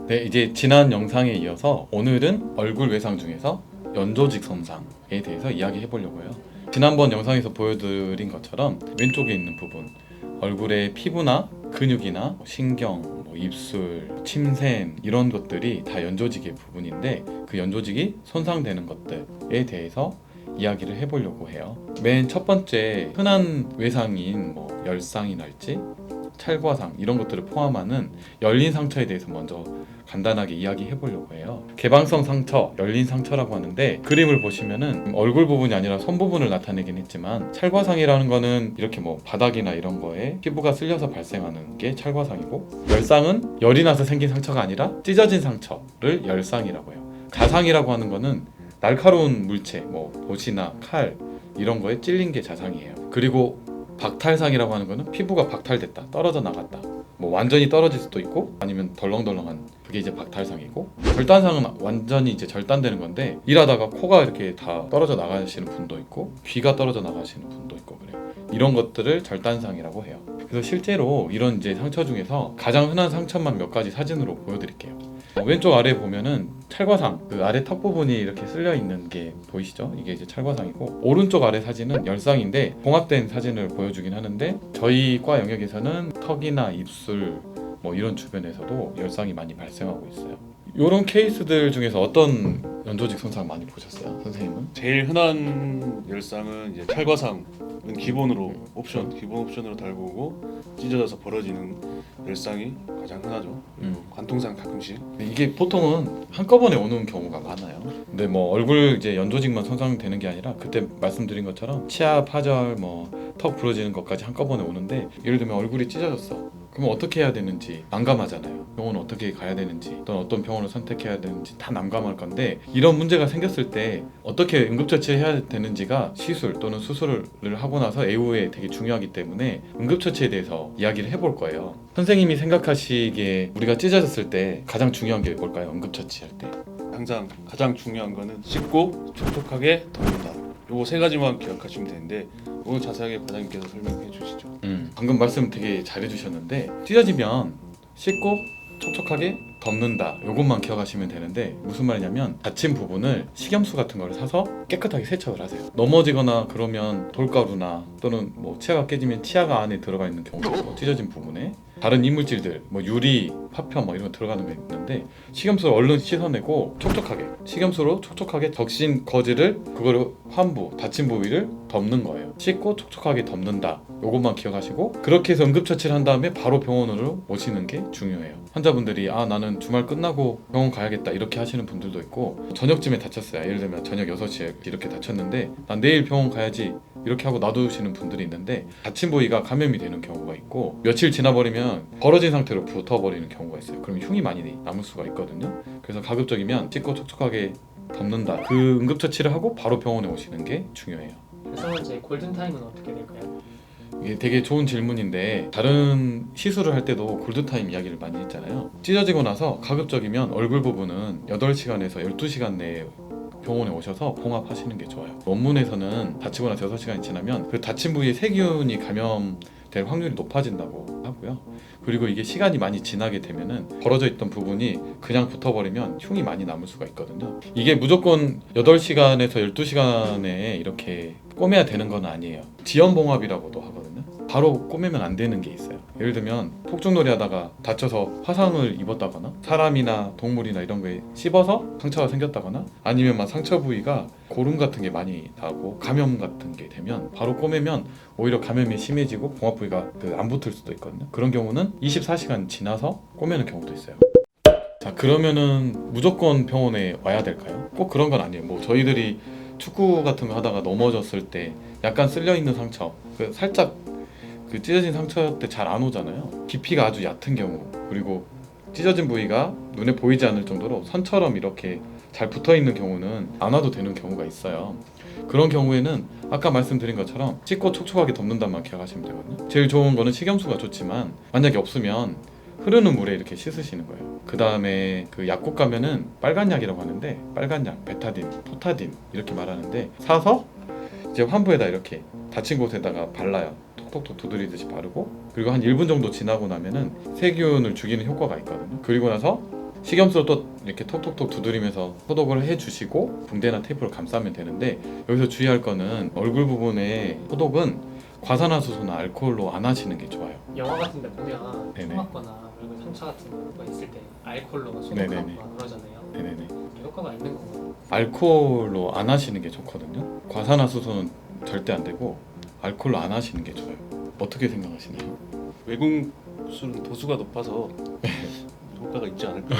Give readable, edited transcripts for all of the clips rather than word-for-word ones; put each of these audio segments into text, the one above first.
네, 이제 지난 영상에 이어서 오늘은 얼굴 외상 중에서 연조직 손상에 대해서 이야기해 보려고요. 지난번 영상에서 보여드린 것처럼 왼쪽에 있는 부분, 얼굴의 피부나 근육이나 신경, 입술, 침샘 이런 것들이 다 연조직의 부분인데 그 연조직이 손상되는 것들에 대해서 이야기를 해보려고 해요. 맨 첫 번째 흔한 외상인 열상이랄지 찰과상 이런 것들을 포함하는 열린 상처에 대해서 먼저 간단하게 이야기해 보려고 해요. 개방성 상처, 열린 상처라고 하는데 그림을 보시면은 얼굴 부분이 아니라 손 부분을 나타내긴 했지만 찰과상이라는 거는 이렇게 바닥이나 이런 거에 피부가 쓸려서 발생하는 게 찰과상이고, 열상은 열이 나서 생긴 상처가 아니라 찢어진 상처를 열상이라고 해요. 가상이라고 하는 거는 날카로운 물체, 봇이나 칼 이런 거에 찔린 게 자상이에요. 그리고 박탈상이라고 하는 거는 피부가 박탈됐다, 떨어져 나갔다. 완전히 떨어질 수도 있고 아니면 덜렁덜렁한 그게 이제 박탈상이고, 절단상은 완전히 이제 절단되는 건데 일하다가 코가 이렇게 다 떨어져 나가시는 분도 있고 귀가 떨어져 나가시는 분도 있고 그래요. 이런 것들을 절단상이라고 해요. 그래서 실제로 이런 이제 상처 중에서 가장 흔한 상처만 몇 가지 사진으로 보여드릴게요. 왼쪽 아래 보면은 찰과상, 그 아래 턱 부분이 이렇게 쓸려 있는 게 보이시죠? 이게 이제 찰과상이고, 오른쪽 아래 사진은 열상인데 봉합된 사진을 보여주긴 하는데 저희 과 영역에서는 턱이나 입술 이런 주변에서도 열상이 많이 발생하고 있어요. 이런 케이스들 중에서 어떤 연조직 손상 많이 보셨어요, 선생님은? 제일 흔한 열상은 이제 찰과상은 기본으로 기본 옵션으로 달고 오고 찢어져서 벌어지는 열상이 가장 흔하죠. 그리고 관통상 가끔씩. 이게 보통은 한꺼번에 오는 경우가 많아요. 근데 얼굴 이제 연조직만 손상되는 게 아니라 그때 말씀드린 것처럼 치아 파절, 턱 부러지는 것까지 한꺼번에 오는데, 예를 들면 얼굴이 찢어졌어. 그럼 어떻게 해야 되는지 난감하잖아요. 병원을 어떻게 가야 되는지 또는 어떤 병원을 선택해야 되는지 다 난감할 건데, 이런 문제가 생겼을 때 어떻게 응급처치해야 되는지가 시술 또는 수술을 하고 나서 애후에 되게 중요하기 때문에 응급처치에 대해서 이야기를 해볼 거예요. 선생님이 생각하시기에 우리가 찢어졌을 때 가장 중요한 게 뭘까요? 응급처치할 때 항상 가장 중요한 거는 씻고 촉촉하게 덮는다. 요거 세 가지만 기억하시면 되는데 오늘 자세하게 과장님께서 설명해 주시죠. 방금 말씀 되게 잘해주셨는데, 찢어지면 씻고 촉촉하게 덮는다, 요것만 기억하시면 되는데, 무슨 말이냐면 다친 부분을 식염수 같은 거를 사서 깨끗하게 세척을 하세요. 넘어지거나 그러면 돌가루나 또는 치아가 깨지면 치아가 안에 들어가 있는 경우도 있고, 찢어진 부분에 다른 이물질들 유리, 파편 이런 거 들어가는 게 있는데, 식염수를 얼른 씻어내고 식염수로 촉촉하게 적신 거즈를 그거를 환부, 다친 부위를 덮는 거예요. 씻고 촉촉하게 덮는다, 요것만 기억하시고 그렇게 해서 응급처치를 한 다음에 바로 병원으로 오시는 게 중요해요. 환자분들이 나는 주말 끝나고 병원 가야겠다 이렇게 하시는 분들도 있고, 저녁쯤에 다쳤어요. 예를 들면 저녁 6시에 이렇게 다쳤는데 난 내일 병원 가야지 이렇게 하고 놔두시는 분들이 있는데, 다친 부위가 감염이 되는 경우가 있고 며칠 지나버리면 벌어진 상태로 붙어버리는 경우가 있어요. 그럼 흉이 많이 남을 수가 있거든요. 그래서 가급적이면 씻고 촉촉하게 덮는다, 그 응급처치를 하고 바로 병원에 오시는 게 중요해요. 그래서 이제 골든타임은 어떻게 될까요? 이게 되게 좋은 질문인데, 다른 시술을 할 때도 골든타임 이야기를 많이 했잖아요. 찢어지고 나서 가급적이면 얼굴 부분은 8시간에서 12시간 내에 병원에 오셔서 봉합하시는 게 좋아요. 원문에서는 다치고 나서 6시간이 지나면 그 다친 부위에 세균이 감염될 확률이 높아진다고 하고요. 그리고 이게 시간이 많이 지나게 되면은 벌어져 있던 부분이 그냥 붙어버리면 흉이 많이 남을 수가 있거든요. 이게 무조건 8시간에서 12시간에 이렇게 꼬매야 되는 건 아니에요. 지연봉합이라고도 하거든요. 바로 꼬매면 안 되는 게 있어요. 예를 들면 폭죽놀이 하다가 다쳐서 화상을 입었다거나, 사람이나 동물이나 이런 거에 씹어서 상처가 생겼다거나, 아니면 상처 부위가 고름 같은 게 많이 나고 감염 같은 게 되면 바로 꼬매면 오히려 감염이 심해지고 봉합 부위가 안 붙을 수도 있거든요. 그런 경우는 24시간 지나서 꼬매는 경우도 있어요. 자, 그러면은 무조건 병원에 와야 될까요? 꼭 그런 건 아니에요. 저희들이 축구 같은 거 하다가 넘어졌을 때 약간 쓸려 있는 상처, 살짝 찢어진 상처 때 잘 안 오잖아요. 깊이가 아주 얕은 경우, 그리고 찢어진 부위가 눈에 보이지 않을 정도로 선처럼 이렇게 잘 붙어 있는 경우는 안 와도 되는 경우가 있어요. 그런 경우에는 아까 말씀드린 것처럼 씻고 촉촉하게 덮는다만 기억하시면 되거든요. 제일 좋은 거는 식염수가 좋지만 만약에 없으면 흐르는 물에 이렇게 씻으시는 거예요. 그 다음에 약국 가면은 빨간 약이라고 하는데, 빨간 약, 베타딘, 포타딘 이렇게 말하는데, 사서 이제 환부에다 이렇게 다친 곳에다가 발라요. 톡톡톡 두드리듯이 바르고, 그리고 한 1분 정도 지나고 나면은 세균을 죽이는 효과가 있거든요. 그리고 나서 식염수로 또 이렇게 톡톡톡 두드리면서 소독을 해주시고 붕대나 테이프로 감싸면 되는데, 여기서 주의할 거는 얼굴 부분에 소독은 과산화수소나 알코올로 안 하시는 게 좋아요. 영화 같은 데 보면 네네. 총 맞거나 얼굴 상처 같은 거 있을 때 알코올로 네네네. 소독하고 그러잖아요. 네네네. 효과가 있는 건가요? 알코올로 안 하시는 게 좋거든요. 과산화수소는 절대 안 되고 알코올로 안 하시는 게 좋아요. 어떻게 생각하시나요? 외국 술은 도수가 높아서 효과가 있지 않을까.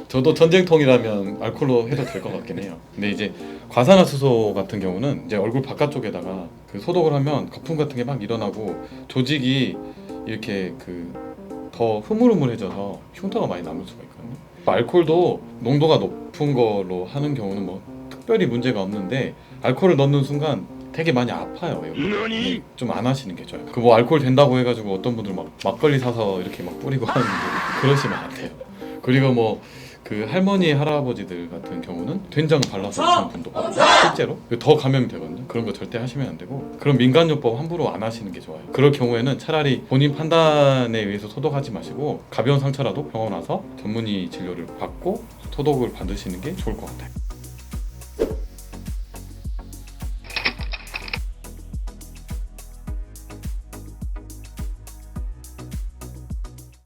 저도 전쟁통이라면 알코올로 해도 될 것 같긴 해요. 근데 이제 과산화수소 같은 경우는 이제 얼굴 바깥쪽에다가 그 소독을 하면 거품 같은 게 막 일어나고 조직이 이렇게 그 더 흐물흐물해져서 흉터가 많이 남을 수가 있거든요. 알코올도 농도가 높은 걸로 하는 경우는 뭐 특별히 문제가 없는데, 알코올을 넣는 순간 되게 많이 아파요. 좀 안 하시는 게 좋아요. 그 뭐 알코올 된다고 해가지고 어떤 분들 막 막걸리 사서 이렇게 막 뿌리고 하는데 그러시면 안 돼요. 그리고 뭐 그 할머니 할아버지들 같은 경우는 된장 발라서 드시는 분도 많아요. 실제로 더 감염이 되거든요. 그런 거 절대 하시면 안 되고, 그런 민간요법 함부로 안 하시는 게 좋아요. 그럴 경우에는 차라리 본인 판단에 의해서 소독하지 마시고 가벼운 상처라도 병원 와서 전문의 진료를 받고 소독을 받으시는 게 좋을 것 같아요.